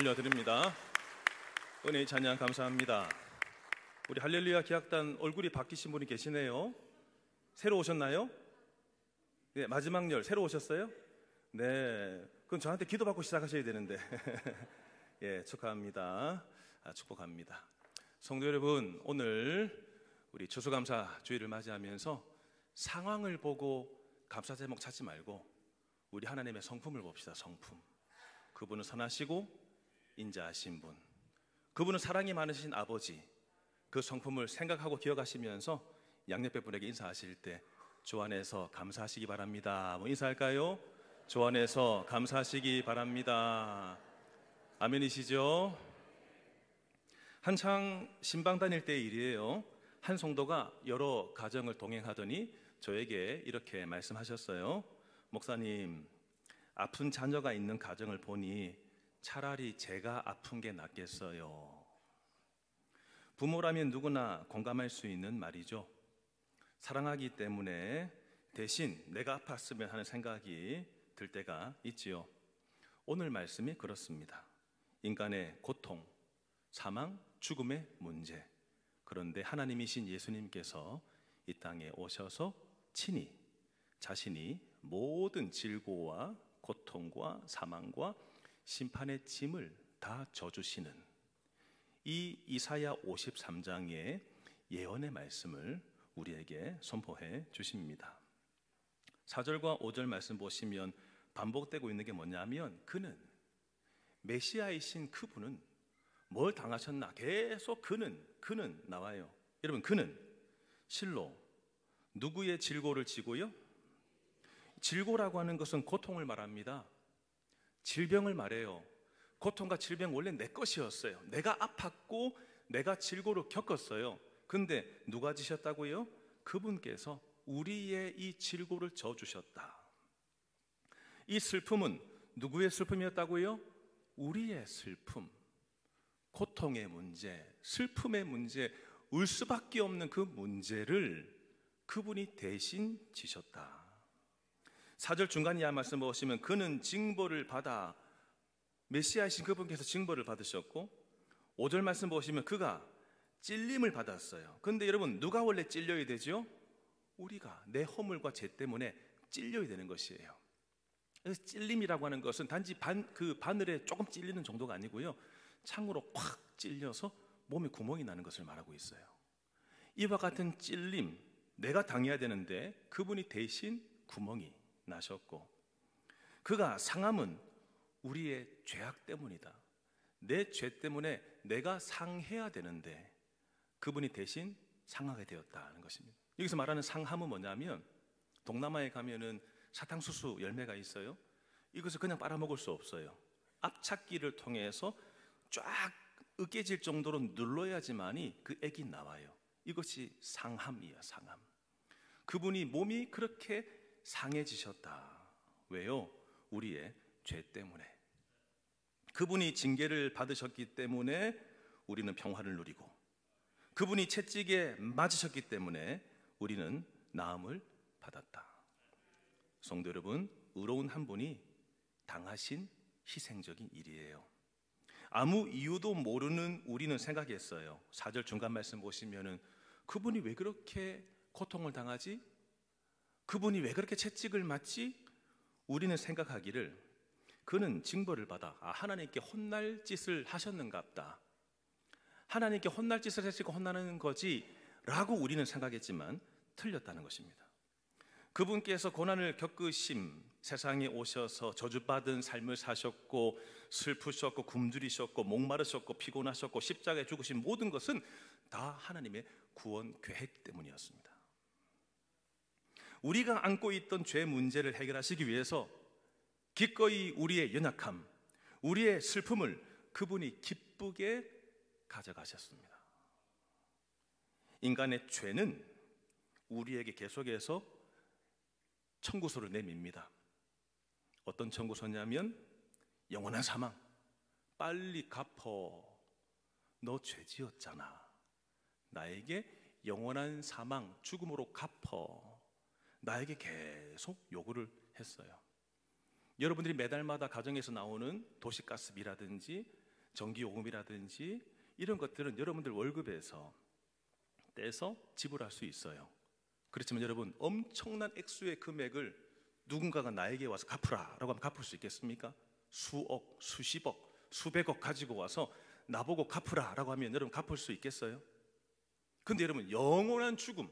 올려드립니다. 은혜의 찬양 감사합니다. 우리 할렐루야 기악단 얼굴이 바뀌신 분이 계시네요. 새로 오셨나요? 네, 마지막 열 새로 오셨어요? 네, 그럼 저한테 기도받고 시작하셔야 되는데 예, 축하합니다. 축복합니다. 성도 여러분, 오늘 우리 추수감사 주일을 맞이하면서 상황을 보고 감사 제목 찾지 말고 우리 하나님의 성품을 봅시다. 성품. 그분은 선하시고 인자하신 분, 그분은 사랑이 많으신 아버지, 그 성품을 생각하고 기억하시면서 양옆에 분에게 인사하실 때 주 안에서 감사하시기 바랍니다. 인사할까요? 주 안에서 감사하시기 바랍니다. 아멘이시죠? 한창 신방 다닐 때의 일이에요. 한 성도가 여러 가정을 동행하더니 저에게 이렇게 말씀하셨어요. 목사님, 아픈 자녀가 있는 가정을 보니 차라리 제가 아픈 게 낫겠어요. 부모라면 누구나 공감할 수 있는 말이죠. 사랑하기 때문에 대신 내가 아팠으면 하는 생각이 들 때가 있지요. 오늘 말씀이 그렇습니다. 인간의 고통, 사망, 죽음의 문제. 그런데 하나님이신 예수님께서 이 땅에 오셔서 친히 자신이 모든 질고와 고통과 사망과 심판의 짐을 다 져주시는 이 이사야 53장의 예언의 말씀을 우리에게 선포해 주십니다. 4절과 5절 말씀 보시면 반복되고 있는 게 뭐냐면, 그는, 메시아이신 그분은 뭘 당하셨나? 계속 그는 나와요. 여러분, 그는 실로 누구의 질고를 지고요? 질고라고 하는 것은 고통을 말합니다. 질병을 말해요. 고통과 질병 원래 내 것이었어요. 내가 아팠고 내가 질고를 겪었어요. 근데 누가 지셨다고요? 그분께서 우리의 이 질고를 져주셨다. 이 슬픔은 누구의 슬픔이었다고요? 우리의 슬픔, 고통의 문제, 슬픔의 문제, 울 수밖에 없는 그 문제를 그분이 대신 지셨다. 4절 중간 이하 말씀 보시면 그는 징벌을 받아, 메시아이신 그분께서 징벌을 받으셨고, 5절 말씀 보시면 그가 찔림을 받았어요. 그런데 여러분, 누가 원래 찔려야 되죠? 우리가 내 허물과 죄 때문에 찔려야 되는 것이에요. 그래서 찔림이라고 하는 것은 단지 바늘에 조금 찔리는 정도가 아니고요, 창으로 콱 찔려서 몸에 구멍이 나는 것을 말하고 있어요. 이와 같은 찔림, 내가 당해야 되는데 그분이 대신 구멍이 나셨고, 그가 상함은 우리의 죄악 때문이다. 내 죄 때문에 내가 상해야 되는데 그분이 대신 상하게 되었다는 것입니다. 여기서 말하는 상함은 뭐냐면, 동남아에 가면은 사탕수수 열매가 있어요. 이것을 그냥 빨아먹을 수 없어요. 압착기를 통해서 쫙 으깨질 정도로 눌러야지만이 그 액이 나와요. 이것이 상함이에요. 상함. 그분이 몸이 그렇게 상해지셨다. 왜요? 우리의 죄 때문에. 그분이 징계를 받으셨기 때문에 우리는 평화를 누리고, 그분이 채찍에 맞으셨기 때문에 우리는 나음을 받았다. 성도 여러분, 의로운 한 분이 당하신 희생적인 일이에요. 아무 이유도 모르는 우리는 생각했어요. 4절 중간 말씀 보시면은 그분이 왜 그렇게 고통을 당하지? 그분이 왜 그렇게 채찍을 맞지? 우리는 생각하기를 그는 징벌을 받아 하나님께 혼날 짓을 하셨는갑다. 하나님께 혼날 짓을 했으니까 혼나는 거지 라고 우리는 생각했지만 틀렸다는 것입니다. 그분께서 고난을 겪으심, 세상에 오셔서 저주받은 삶을 사셨고, 슬프셨고, 굶주리셨고, 목마르셨고, 피곤하셨고, 십자가에 죽으신 모든 것은 다 하나님의 구원 계획 때문이었습니다. 우리가 안고 있던 죄 문제를 해결하시기 위해서 기꺼이 우리의 연약함, 우리의 슬픔을 그분이 기쁘게 가져가셨습니다. 인간의 죄는 우리에게 계속해서 청구서를 내밉니다. 어떤 청구서냐면, 영원한 사망, 빨리 갚어, 너 죄지었잖아, 나에게 영원한 사망, 죽음으로 갚어, 나에게 계속 요구를 했어요. 여러분들이 매달마다 가정에서 나오는 도시가스비라든지 전기요금이라든지 이런 것들은 여러분들 월급에서 떼서 지불할 수 있어요. 그렇지만 여러분, 엄청난 액수의 금액을 누군가가 나에게 와서 갚으라라고 하면 갚을 수 있겠습니까? 수억, 수십억, 수백억 가지고 와서 나보고 갚으라라고 하면 여러분 갚을 수 있겠어요? 근데 여러분, 영원한 죽음,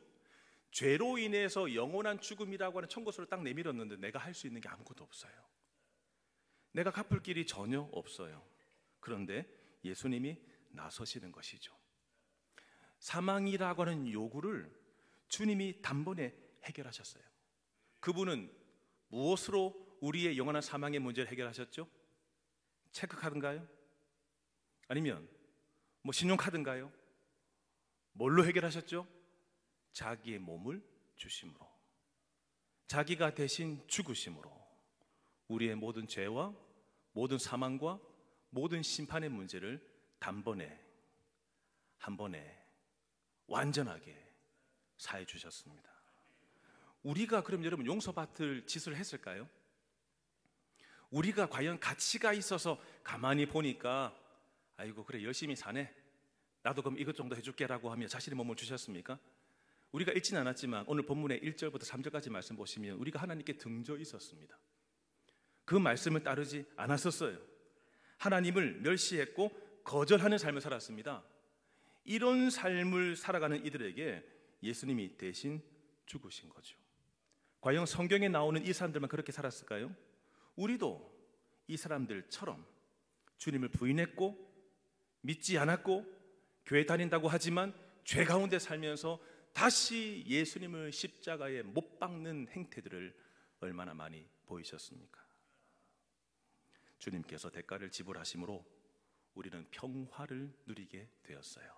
죄로 인해서 영원한 죽음이라고 하는 청구서를 딱 내밀었는데 내가 할 수 있는 게 아무것도 없어요. 내가 갚을 길이 전혀 없어요. 그런데 예수님이 나서시는 것이죠. 사망이라고 하는 요구를 주님이 단번에 해결하셨어요. 그분은 무엇으로 우리의 영원한 사망의 문제를 해결하셨죠? 체크카드인가요? 아니면 신용카드인가요? 뭘로 해결하셨죠? 자기의 몸을 주심으로, 자기가 대신 죽으심으로 우리의 모든 죄와 모든 사망과 모든 심판의 문제를 단번에 한 번에 완전하게 사해 주셨습니다. 우리가 그럼 여러분 용서받을 짓을 했을까요? 우리가 과연 가치가 있어서 가만히 보니까 아이고 그래 열심히 사네, 나도 그럼 이것 정도 해줄게라고 하며 자신의 몸을 주셨습니까? 우리가 읽지는 않았지만 오늘 본문의 1절부터 3절까지 말씀 보시면 우리가 하나님께 등져 있었습니다. 그 말씀을 따르지 않았었어요. 하나님을 멸시했고 거절하는 삶을 살았습니다. 이런 삶을 살아가는 이들에게 예수님이 대신 죽으신 거죠. 과연 성경에 나오는 이 사람들만 그렇게 살았을까요? 우리도 이 사람들처럼 주님을 부인했고 믿지 않았고 교회 다닌다고 하지만 죄 가운데 살면서 다시 예수님을 십자가에 못 박는 행태들을 얼마나 많이 보이셨습니까? 주님께서 대가를 지불하심으로 우리는 평화를 누리게 되었어요.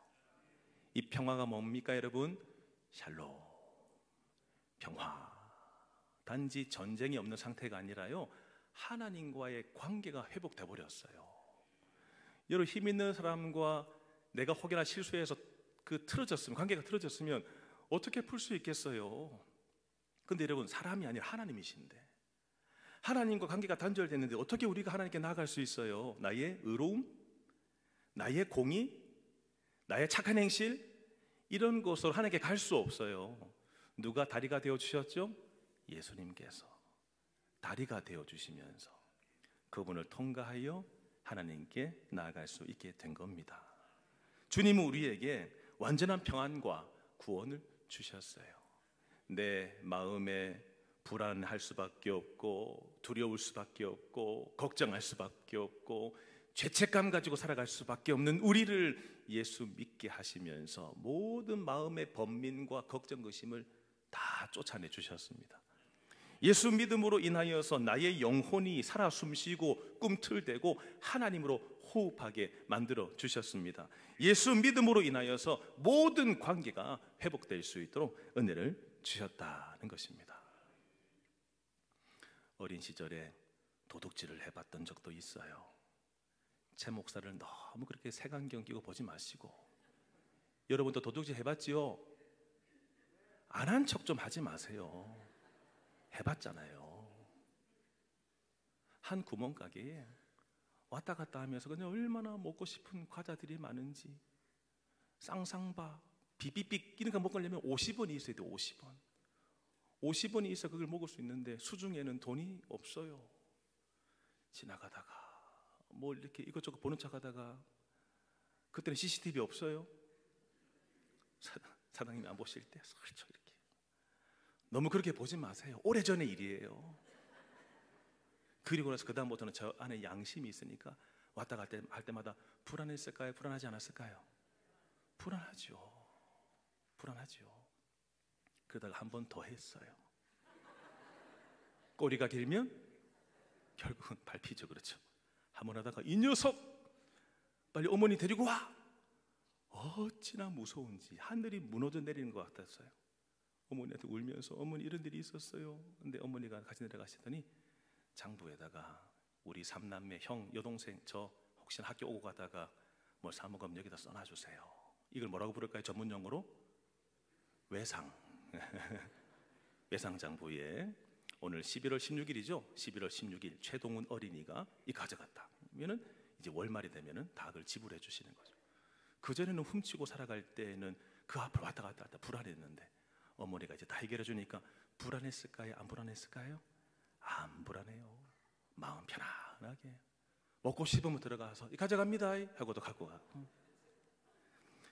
이 평화가 뭡니까 여러분? 샬롬, 평화. 단지 전쟁이 없는 상태가 아니라요, 하나님과의 관계가 회복돼 버렸어요. 여러분, 힘 있는 사람과 내가 혹여나 실수해서 틀어졌으면, 관계가 틀어졌으면 어떻게 풀 수 있겠어요? 근데 여러분, 사람이 아니라 하나님이신데, 하나님과 관계가 단절됐는데 어떻게 우리가 하나님께 나아갈 수 있어요? 나의 의로움, 나의 공의, 나의 착한 행실, 이런 곳으로 하나님께 갈 수 없어요. 누가 다리가 되어 주셨죠? 예수님께서 다리가 되어 주시면서 그분을 통과하여 하나님께 나아갈 수 있게 된 겁니다. 주님은 우리에게 완전한 평안과 구원을 주셨어요. 내 마음에 불안할 수밖에 없고 두려울 수밖에 없고 걱정할 수밖에 없고 죄책감 가지고 살아갈 수밖에 없는 우리를 예수 믿게 하시면서 모든 마음의 번민과 걱정, 의심을 다 쫓아내 주셨습니다. 예수 믿음으로 인하여서 나의 영혼이 살아 숨쉬고 꿈틀대고 하나님으로 호흡하게 만들어 주셨습니다. 예수 믿음으로 인하여서 모든 관계가 회복될 수 있도록 은혜를 주셨다는 것입니다. 어린 시절에 도둑질을 해봤던 적도 있어요. 제 목사를 너무 그렇게 색안경 끼고 보지 마시고, 여러분도 도둑질 해봤지요? 안 한 척 좀 하지 마세요. 해봤잖아요. 한 구멍가게에 왔다 갔다 하면서 그냥 얼마나 먹고 싶은 과자들이 많은지, 쌍쌍바, 비비빅 이런 거 먹으려면 50원이 있어야 돼요. 50원. 50원이 있어 그걸 먹을 수 있는데 수중에는 돈이 없어요. 지나가다가 뭐 이렇게 이것저것 보는 척 하다가, 그때는 CCTV 없어요. 사장님이 안 보실 때 슬쩍 이렇게. 너무 그렇게 보지 마세요. 오래전의 일이에요. 그리고 나서 그 다음부터는 저 안에 양심이 있으니까 왔다 갈 때마다 불안했을까요? 불안하지 않았을까요? 불안하죠. 그러다가 한 번 더 했어요. 꼬리가 길면 결국은 밟히죠. 그렇죠? 한 번 하다가 이 녀석 빨리 어머니 데리고 와. 어찌나 무서운지 하늘이 무너져 내리는 것 같았어요. 어머니한테 울면서 어머니 이런 일이 있었어요. 근데 어머니가 같이 내려가시더니 장부에다가 우리 삼남매 형 여동생 저 혹시나 학교 오고 가다가 뭘 사 먹으면 여기다 써놔주세요. 이걸 뭐라고 부를까요? 전문 용어로 외상. 외상 장부에 오늘 11월 16일이죠. 11월 16일 최동훈 어린이가 이 가져갔다. 그러면은 이제 월말이 되면은 다 그걸 지불해 주시는 거죠. 그전에는 훔치고 살아갈 때는 그 앞으로 왔다 갔다 하다 불안했는데 어머니가 이제 다 해결해 주니까 불안했을까요? 안 불안했을까요? 안 불안해요. 마음 편안하게 먹고 싶으면 들어가서 가져갑니다 하고도 갖고 가고,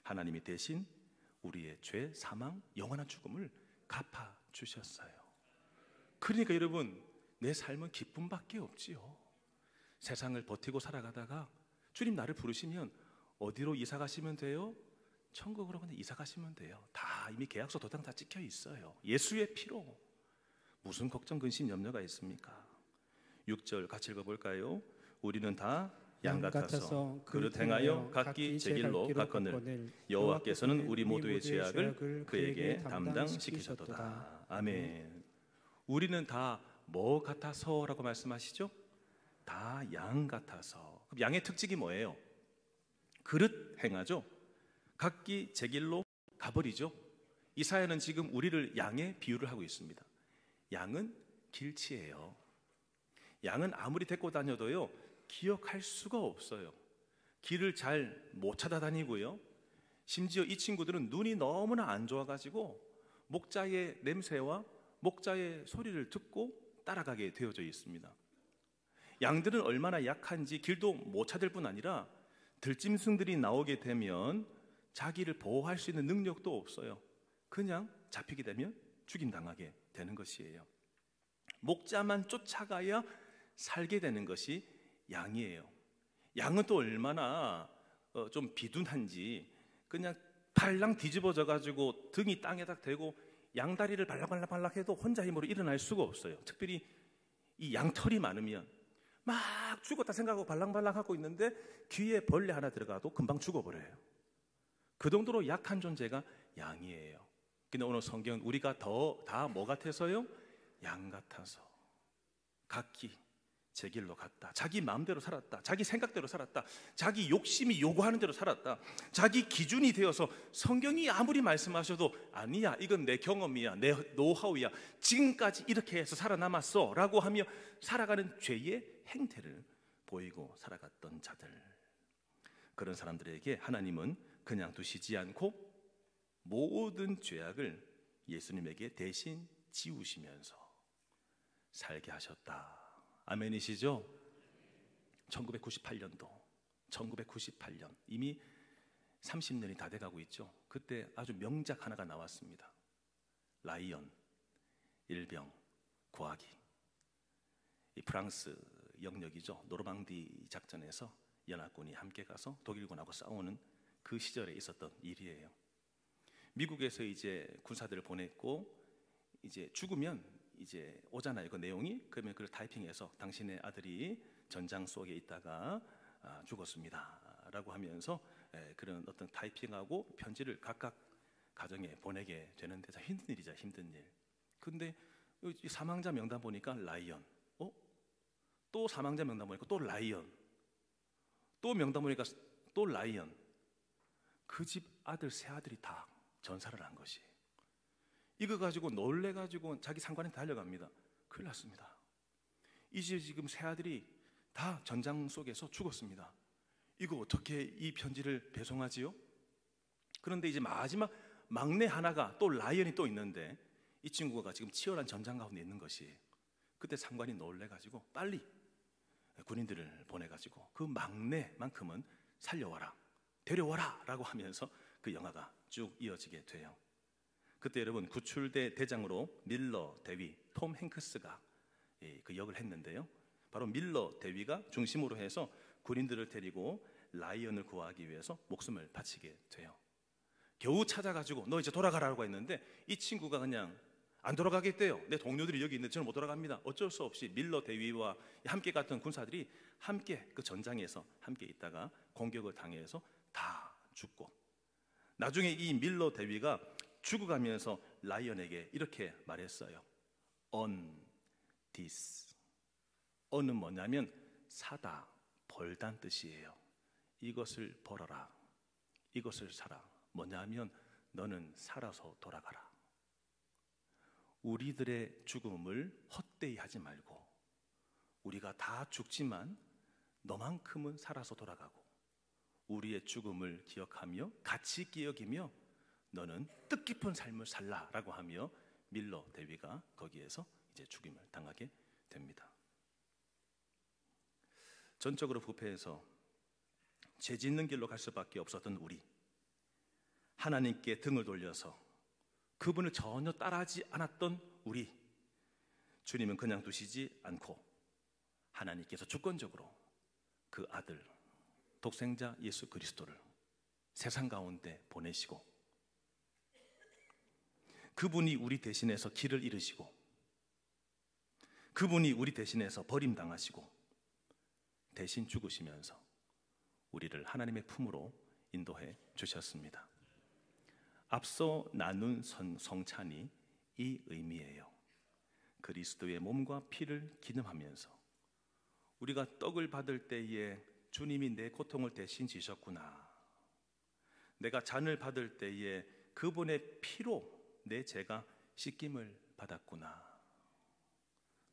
하나님이 대신 우리의 죄, 사망, 영원한 죽음을 갚아 주셨어요. 그러니까 여러분, 내 삶은 기쁨밖에 없지요. 세상을 버티고 살아가다가 주님 나를 부르시면 어디로 이사 가시면 돼요? 천국으로 그냥 이사 가시면 돼요. 다 이미 계약서 도장 다 찍혀 있어요. 예수의 피로. 무슨 걱정, 근심, 염려가 있습니까? 6절 같이 읽어볼까요? 우리는 다 양 같아서 그릇 행하여 각기 제 길로 갔거늘 여호와께서는 우리 모두의 죄악을 그에게 담당시키셨도다. 아멘. 우리는 다 뭐 같아서 라고 말씀하시죠? 다 양 같아서. 그럼 양의 특징이 뭐예요? 그릇 행하죠. 각기 제 길로 가버리죠. 이 사연은 지금 우리를 양에 비유를 하고 있습니다. 양은 길치예요. 양은 아무리 데리고 다녀도요 기억할 수가 없어요. 길을 잘 못 찾아다니고요. 심지어 이 친구들은 눈이 너무나 안 좋아가지고 목자의 냄새와 목자의 소리를 듣고 따라가게 되어져 있습니다. 양들은 얼마나 약한지 길도 못 찾을 뿐 아니라 들짐승들이 나오게 되면 자기를 보호할 수 있는 능력도 없어요. 그냥 잡히게 되면 죽임당하게 되는 것이에요. 목자만 쫓아가야 살게 되는 것이 양이에요. 양은 또 얼마나 좀 비둔한지 그냥 발랑 뒤집어져 가지고 등이 땅에다 대고 양다리를 발락발락 해도 혼자 힘으로 일어날 수가 없어요. 특별히 이 양털이 많으면 막 죽었다 생각하고 발랑발랑하고 있는데 귀에 벌레 하나 들어가도 금방 죽어버려요. 그 정도로 약한 존재가 양이에요. 근데 오늘 성경은 우리가 다 뭐 같아서요? 양 같아서 각기 제 길로 갔다. 자기 마음대로 살았다. 자기 생각대로 살았다. 자기 욕심이 요구하는 대로 살았다. 자기 기준이 되어서 성경이 아무리 말씀하셔도 아니야, 이건 내 경험이야, 내 노하우야, 지금까지 이렇게 해서 살아남았어 라고 하며 살아가는 죄의 행태를 보이고 살아갔던 자들, 그런 사람들에게 하나님은 그냥 두시지 않고 모든 죄악을 예수님에게 대신 지우시면서 살게 하셨다. 아멘이시죠? 1998년 이미 30년이 다 돼가고 있죠. 그때 아주 명작 하나가 나왔습니다. 라이언, 일병, 구하기. 이 프랑스 영역이죠. 노르망디 작전에서 연합군이 함께 가서 독일군하고 싸우는 그 시절에 있었던 일이에요. 미국에서 이제 군사들을 보냈고 이제 죽으면 이제 오잖아요. 그 내용이. 그러면 그걸 타이핑해서 당신의 아들이 전장 속에 있다가 죽었습니다 라고 하면서 그런 어떤 타이핑하고 편지를 각각 가정에 보내게 되는데 참 힘든 일이죠. 힘든 일. 근데 사망자 명단 보니까 라이언, 또 사망자 명단 보니까 또 라이언, 또 명단 보니까 또 라이언. 그 집 아들 세 아들이 다 전사를 한 것이. 이거 가지고 놀래가지고 자기 상관한테 달려갑니다. 큰일 났습니다. 이제 지금 세 아들이 다 전장 속에서 죽었습니다. 이거 어떻게 이 편지를 배송하지요? 그런데 이제 마지막 막내 하나가 또 라이언이 또 있는데 이 친구가 지금 치열한 전장 가운데 있는 것이. 그때 상관이 놀래가지고 빨리 군인들을 보내가지고 그 막내만큼은 살려와라, 데려와라 라고 하면서 그 영화가 쭉 이어지게 돼요. 그때 여러분 구출대 대장으로 밀러 대위 톰 행크스가 그 역을 했는데요. 바로 밀러 대위가 중심으로 해서 군인들을 데리고 라이언을 구하기 위해서 목숨을 바치게 돼요. 겨우 찾아가지고 너 이제 돌아가라고 했는데 이 친구가 그냥 안 돌아가겠대요. 내 동료들이 여기 있는데 저는 못 돌아갑니다. 어쩔 수 없이 밀러 대위와 함께 갔던 군사들이 함께 그 전장에서 함께 있다가 공격을 당해서 다 죽고, 나중에 이 밀러 대위가 죽어가면서 라이언에게 이렇게 말했어요. On this. on은 뭐냐면 사다, 벌단 뜻이에요. 이것을 벌어라, 이것을 사라. 뭐냐면 너는 살아서 돌아가라. 우리들의 죽음을 헛되이 하지 말고 우리가 다 죽지만 너만큼은 살아서 돌아가고 우리의 죽음을 기억하며 같이 기억이며 너는 뜻깊은 삶을 살라라고 하며 밀러 대위가 거기에서 이제 죽임을 당하게 됩니다. 전적으로 부패해서 죄 짓는 길로 갈 수밖에 없었던 우리, 하나님께 등을 돌려서 그분을 전혀 따라하지 않았던 우리, 주님은 그냥 두시지 않고 하나님께서 주권적으로 그 아들 독생자 예수 그리스도를 세상 가운데 보내시고 그분이 우리 대신해서 길을 잃으시고 그분이 우리 대신해서 버림당하시고 대신 죽으시면서 우리를 하나님의 품으로 인도해 주셨습니다. 앞서 나눈 성찬이 이 의미예요. 그리스도의 몸과 피를 기념하면서 우리가 떡을 받을 때에 주님이 내 고통을 대신 지셨구나, 내가 잔을 받을 때에 그분의 피로 내 죄가 씻김을 받았구나.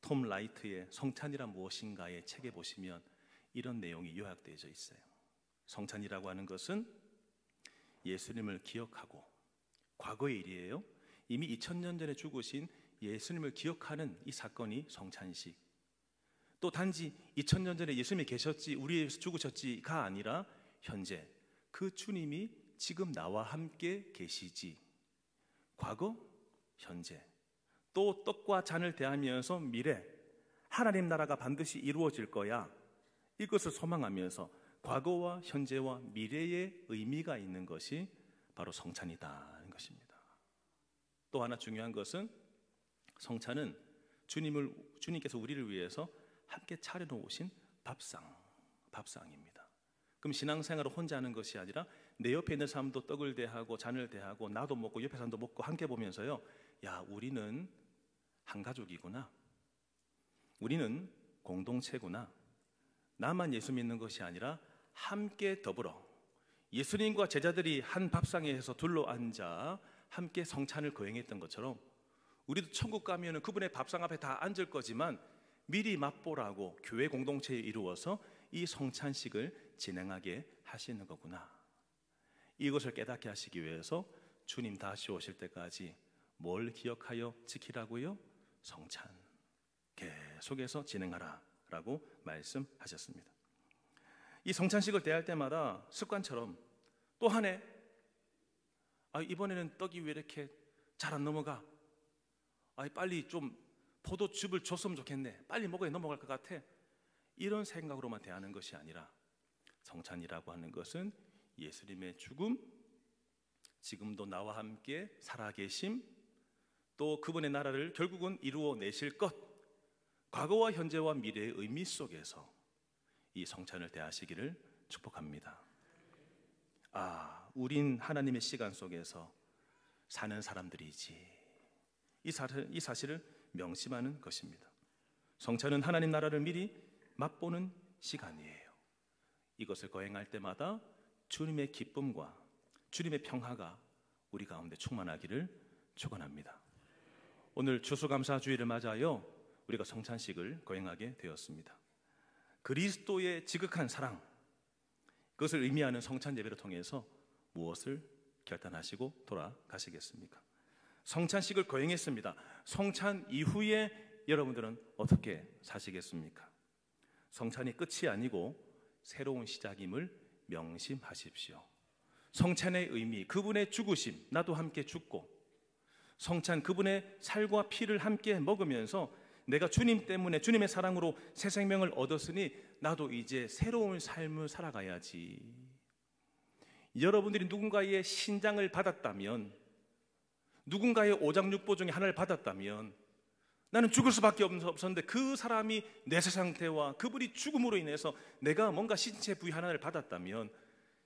톰 라이트의 성찬이란 무엇인가의 책에 보시면 이런 내용이 요약되어져 있어요. 성찬이라고 하는 것은 예수님을 기억하고, 과거의 일이에요. 이미 2000년 전에 죽으신 예수님을 기억하는 이 사건이 성찬식. 또 단지 2000년 전에 예수님이 계셨지, 우리 위해서 죽으셨지가 아니라 현재 그 주님이 지금 나와 함께 계시지. 과거, 현재, 또 떡과 잔을 대하면서 미래, 하나님 나라가 반드시 이루어질 거야, 이것을 소망하면서 과거와 현재와 미래의 의미가 있는 것이 바로 성찬이다는 것입니다. 또 하나 중요한 것은 성찬은 주님께서 우리를 위해서 함께 차려놓으신 밥상입니다. 그럼 신앙생활을 혼자 하는 것이 아니라 내 옆에 있는 사람도 떡을 대하고 잔을 대하고 나도 먹고 옆에 사람도 먹고 함께 보면서요, 야, 우리는 한 가족이구나, 우리는 공동체구나, 나만 예수 믿는 것이 아니라 함께 더불어 예수님과 제자들이 한 밥상에서 둘러앉아 함께 성찬을 거행했던 것처럼 우리도 천국 가면은 그분의 밥상 앞에 다 앉을 거지만 미리 맛보라고 교회 공동체에 이루어서 이 성찬식을 진행하게 하시는 거구나. 이것을 깨닫게 하시기 위해서 주님 다시 오실 때까지 뭘 기억하여 지키라고요? 성찬 계속해서 진행하라 라고 말씀하셨습니다. 이 성찬식을 대할 때마다 습관처럼 또 한 해, 이번에는 떡이 왜 이렇게 잘 안 넘어가? 빨리 좀 포도즙을 줬으면 좋겠네, 빨리 먹어야 넘어갈 것 같아, 이런 생각으로만 대하는 것이 아니라 성찬이라고 하는 것은 예수님의 죽음, 지금도 나와 함께 살아계심, 또 그분의 나라를 결국은 이루어 내실 것, 과거와 현재와 미래의 의미 속에서 이 성찬을 대하시기를 축복합니다. 우린 하나님의 시간 속에서 사는 사람들이지, 이 사실을 명심하는 것입니다. 성찬은 하나님 나라를 미리 맛보는 시간이에요. 이것을 거행할 때마다 주님의 기쁨과 주님의 평화가 우리 가운데 충만하기를 축원합니다. 오늘 추수감사주일을 맞아요, 우리가 성찬식을 거행하게 되었습니다. 그리스도의 지극한 사랑, 그것을 의미하는 성찬 예배를 통해서 무엇을 결단하시고 돌아가시겠습니까? 성찬식을 거행했습니다. 성찬 이후에 여러분들은 어떻게 사시겠습니까? 성찬이 끝이 아니고 새로운 시작임을 명심하십시오. 성찬의 의미, 그분의 죽으심, 나도 함께 죽고, 성찬 그분의 살과 피를 함께 먹으면서 내가 주님 때문에, 주님의 사랑으로 새 생명을 얻었으니 나도 이제 새로운 삶을 살아가야지. 여러분들이 누군가의 신장을 받았다면, 누군가의 오장육부 중에 하나를 받았다면 나는 죽을 수밖에 없었는데 그 사람이 내 상태와 그분이 죽음으로 인해서 내가 뭔가 신체 부위 하나를 받았다면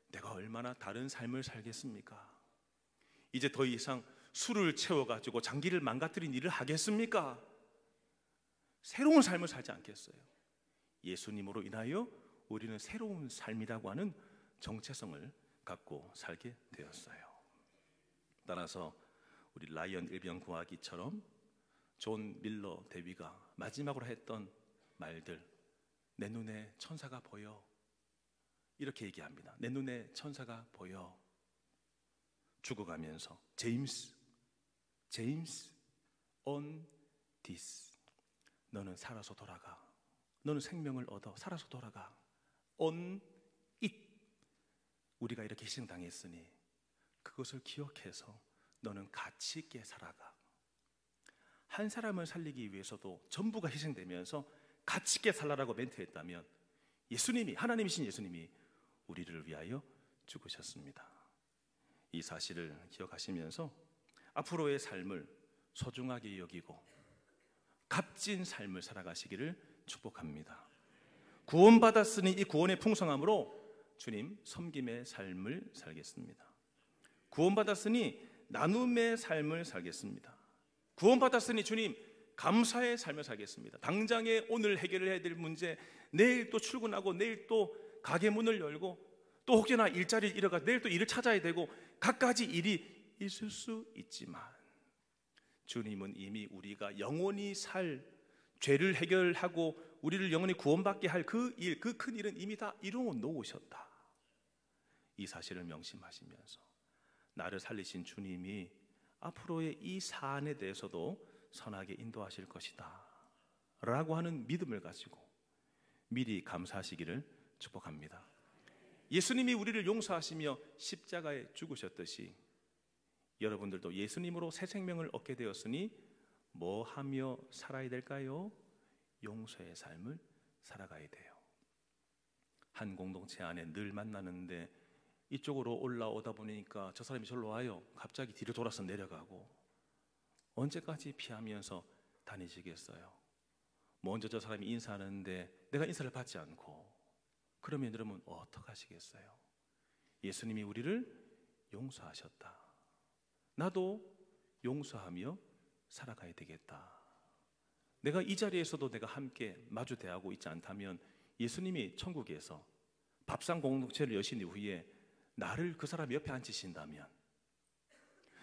내가 얼마나 다른 삶을 살겠습니까? 이제 더 이상 술을 채워가지고 장기를 망가뜨린 일을 하겠습니까? 새로운 삶을 살지 않겠어요? 예수님으로 인하여 우리는 새로운 삶이라고 하는 정체성을 갖고 살게 되었어요. 따라서 우리 라이언 일병 구하기처럼 존 밀러 대위가 마지막으로 했던 말들, 내 눈에 천사가 보여. 이렇게 얘기합니다. 내 눈에 천사가 보여. 죽어가면서 제임스 on this, 너는 살아서 돌아가. 너는 생명을 얻어 살아서 돌아가. on it, 우리가 이렇게 희생당했으니 그것을 기억해서 너는 가치 있게 살아가. 한 사람을 살리기 위해서도 전부가 희생되면서 가치 있게 살라라고 멘트했다면 예수님이, 하나님이신 예수님이 우리를 위하여 죽으셨습니다. 이 사실을 기억하시면서 앞으로의 삶을 소중하게 여기고 값진 삶을 살아가시기를 축복합니다. 구원받았으니 이 구원의 풍성함으로 주님 섬김의 삶을 살겠습니다. 구원받았으니 나눔의 삶을 살겠습니다. 구원받았으니 주님 감사의 삶을 살겠습니다. 당장에 오늘 해결해야 될 문제, 내일 또 출근하고 내일 또 가게 문을 열고 또 혹시나 일자리를 잃어가 내일 또 일을 찾아야 되고 갖가지 일이 있을 수 있지만 주님은 이미 우리가 영원히 살 죄를 해결하고 우리를 영원히 구원받게 할 그 일, 그 큰 일은 이미 다 이루어 놓으셨다. 이 사실을 명심하시면서 나를 살리신 주님이 앞으로의 이 사안에 대해서도 선하게 인도하실 것이다 라고 하는 믿음을 가지고 미리 감사하시기를 축복합니다. 예수님이 우리를 용서하시며 십자가에 죽으셨듯이 여러분들도 예수님으로 새 생명을 얻게 되었으니 뭐 하며 살아야 될까요? 용서의 삶을 살아가야 돼요. 한 공동체 안에 늘 만나는데 이쪽으로 올라오다 보니까 저 사람이 절로 와요. 갑자기 뒤로 돌아서 내려가고 언제까지 피하면서 다니시겠어요? 먼저 저 사람이 인사하는데 내가 인사를 받지 않고 그러면 여러분 어떡하시겠어요? 예수님이 우리를 용서하셨다. 나도 용서하며 살아가야 되겠다. 내가 이 자리에서도 내가 함께 마주 대하고 있지 않다면 예수님이 천국에서 밥상 공동체를 여신 이후에 나를 그 사람 옆에 앉히신다면,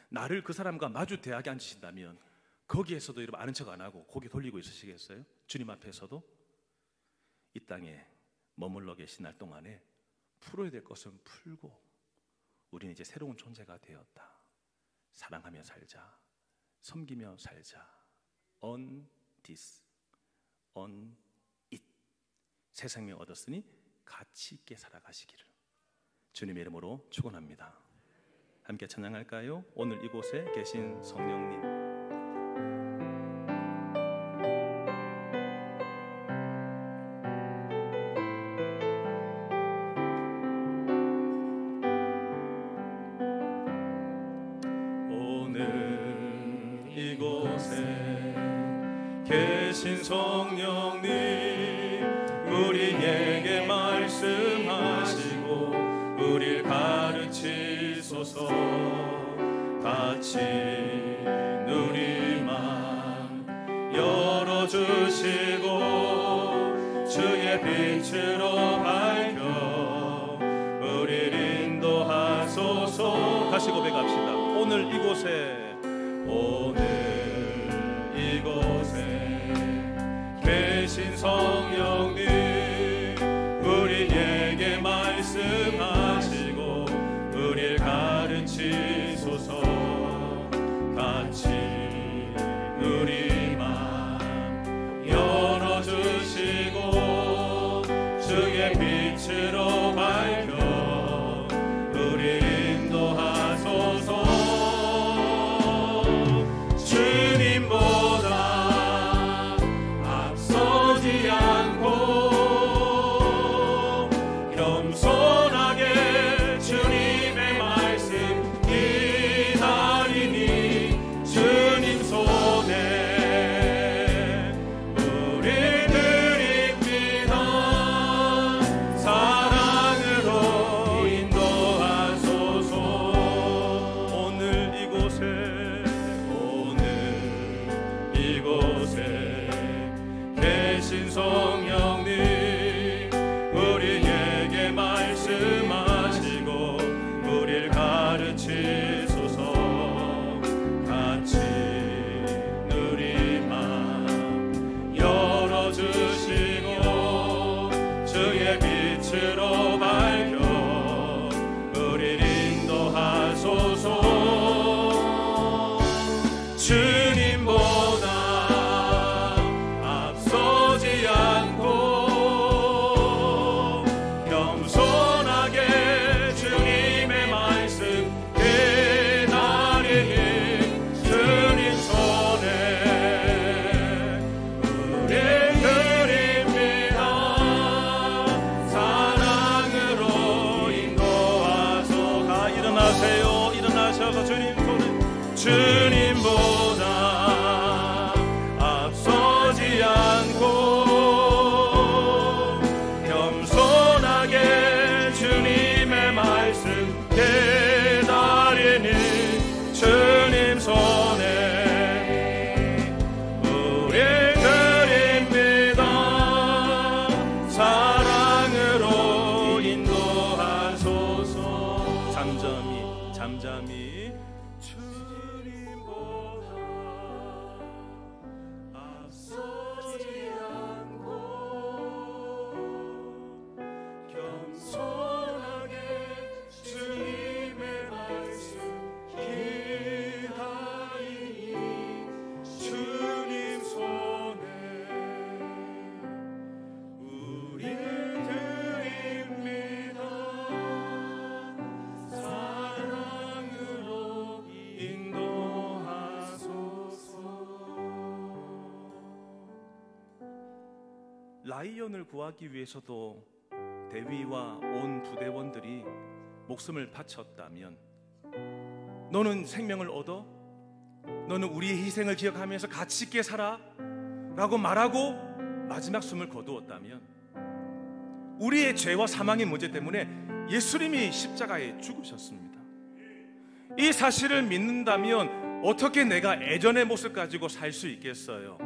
나를 그 사람과 마주 대하게 앉히신다면 거기에서도 여러분 아는 척 안 하고 고개 돌리고 있으시겠어요? 주님 앞에서도 이 땅에 머물러 계신 날 동안에 풀어야 될 것은 풀고 우리는 이제 새로운 존재가 되었다. 사랑하며 살자. 섬기며 살자. On this, on it. 새 생명 얻었으니 가치 있게 살아가시기를 주님의 이름으로 축원합니다. 함께 찬양할까요? 오늘 이곳에 계신 성령님, 계신 성령님 우리에게 말씀하시고 우릴 가르치소서. 같이 누리만 열어주시고 주의 빛으로 밝혀 우릴 인도하소서. 다시 고백합시다. 오늘 이곳에 계신 성령님 우리에게 말씀하시고 우릴 가르치소서. 같이 누리만 열어주시고 주의 빛으로 밝혀 우릴 인도하소서. 주님보다 앞서지 않고 주님보다 앞서지 않고 겸손하게 주님의 말씀 깨달으니 주님 손에 우릴 드립니다. 사랑으로 인도하소서. 잠잠히 주님보다 앞서지 않고 겸손하게 주님의 말씀 기다리니 주님 손에 우리 드립니다. 사랑으로 인도하소서. 라이언을 구하기 위해서도 대위와 온 부대원들이 목숨을 바쳤다면 너는 생명을 얻어? 너는 우리의 희생을 기억하면서 가치 있게 살아? 라고 말하고 마지막 숨을 거두었다면 우리의 죄와 사망의 문제 때문에 예수님이 십자가에 죽으셨습니다. 이 사실을 믿는다면 어떻게 내가 예전의 모습 가지고 살 수 있겠어요?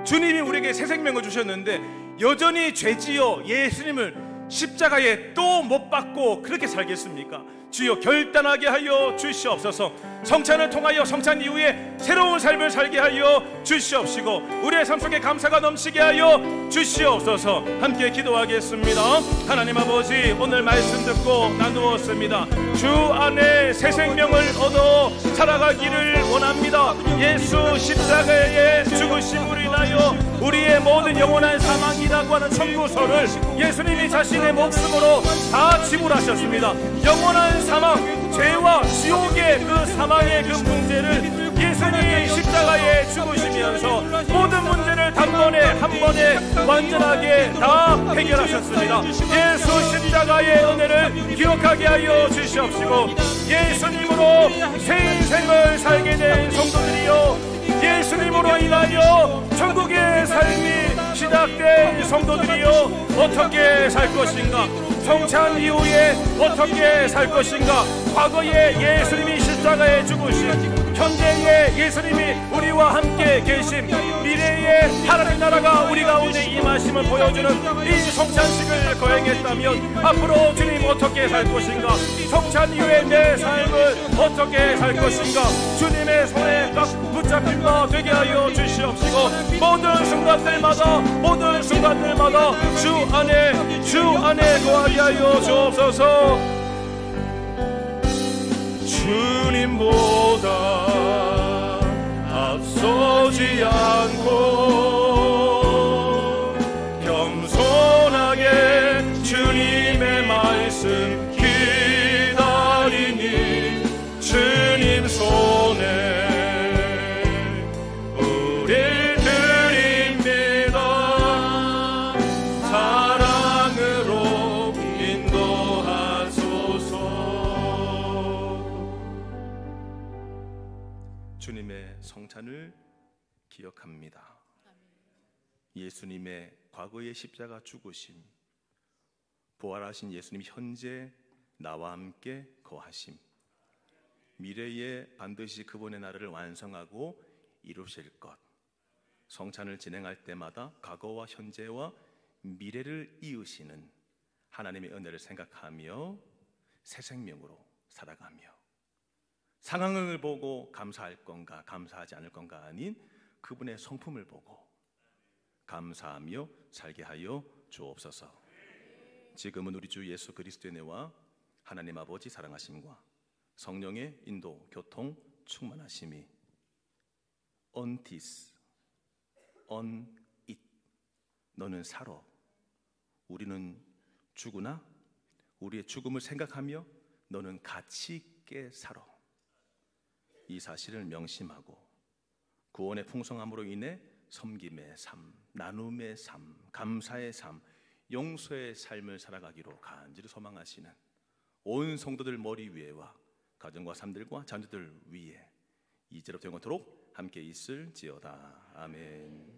주님이 우리에게 새 생명을 주셨는데 여전히 죄지어 예수님을 십자가에 또 못 박고 그렇게 살겠습니까? 주여 결단하게 하여 주시옵소서. 성찬을 통하여 성찬 이후에 새로운 삶을 살게 하여 주시옵시고 우리의 삶 속에 감사가 넘치게 하여 주시옵소서. 함께 기도하겠습니다. 하나님 아버지, 오늘 말씀 듣고 나누었습니다. 주 안에 새 생명을 얻어 살아가기를 원합니다. 예수 십자가에 죽으심으로 인하여 우리의 모든 영원한 사망이라고 하는 청구서를 예수님이 자신의 목숨으로 다 지불하셨습니다. 영원한 사망, 죄와 지옥의 그 사망의 그 문제를 예수님이 십자가에 죽으시면서 모든 문제를 단번에 한 번에 완전하게 다 해결하셨습니다. 예수 십자가의 은혜를 기억하게 하여 주시옵시고 예수님으로 새 인생을 살게 된 성도들이요, 예수님으로 인하여 천국의 삶이 시작된 성도들이요, 어떻게 살 것인가? 성찬 이후에 어떻게 살 것인가? 과거에 예수님이 십자가에 죽으신, 현재에 예수님이 우리와 함께 계심, 미래의 하나님 나라가 우리 가운데 임하심을 보여주는 이 성찬식을 거행했다면 앞으로 주님 어떻게 살 것인가? 성찬 이후에 내 삶을 어떻게 살 것인가? 주님의 손에 딱 붙잡힌 바 되게 하여 주시옵시고 모든 순간들마다 주 안에 거하게 하여 주옵소서. 주님보다 앞서지 않고 겸손하게 주님의 말씀 기다리니 주님 손에 우릴 드립니다. 사랑으로 인도하소서. 주님의 성찬을 기억합니다. 예수님의 과거의 십자가 죽으심, 부활하신 예수님 현재 나와 함께 거하심, 미래에 반드시 그분의 나라를 완성하고 이루실 것. 성찬을 진행할 때마다 과거와 현재와 미래를 이으시는 하나님의 은혜를 생각하며 새 생명으로 살아가며 상황을 보고 감사할 건가 감사하지 않을 건가 아닌 그분의 성품을 보고 감사하며 살게 하여 주옵소서. 지금은 우리 주 예수 그리스도의 은혜와 하나님 아버지 사랑하심과 성령의 인도, 교통, 충만하심이 on this, on it, 너는 살아, 우리는 죽으나 우리의 죽음을 생각하며 너는 가치 있게 살아, 이 사실을 명심하고 구원의 풍성함으로 인해 섬김의 삶, 나눔의 삶, 감사의 삶, 용서의 삶을 살아가기로 간절히 소망하시는 온 성도들 머리 위에와 가정과 삶들과 자녀들 위에 이제로부터 영원토록 함께 있을지어다. 아멘.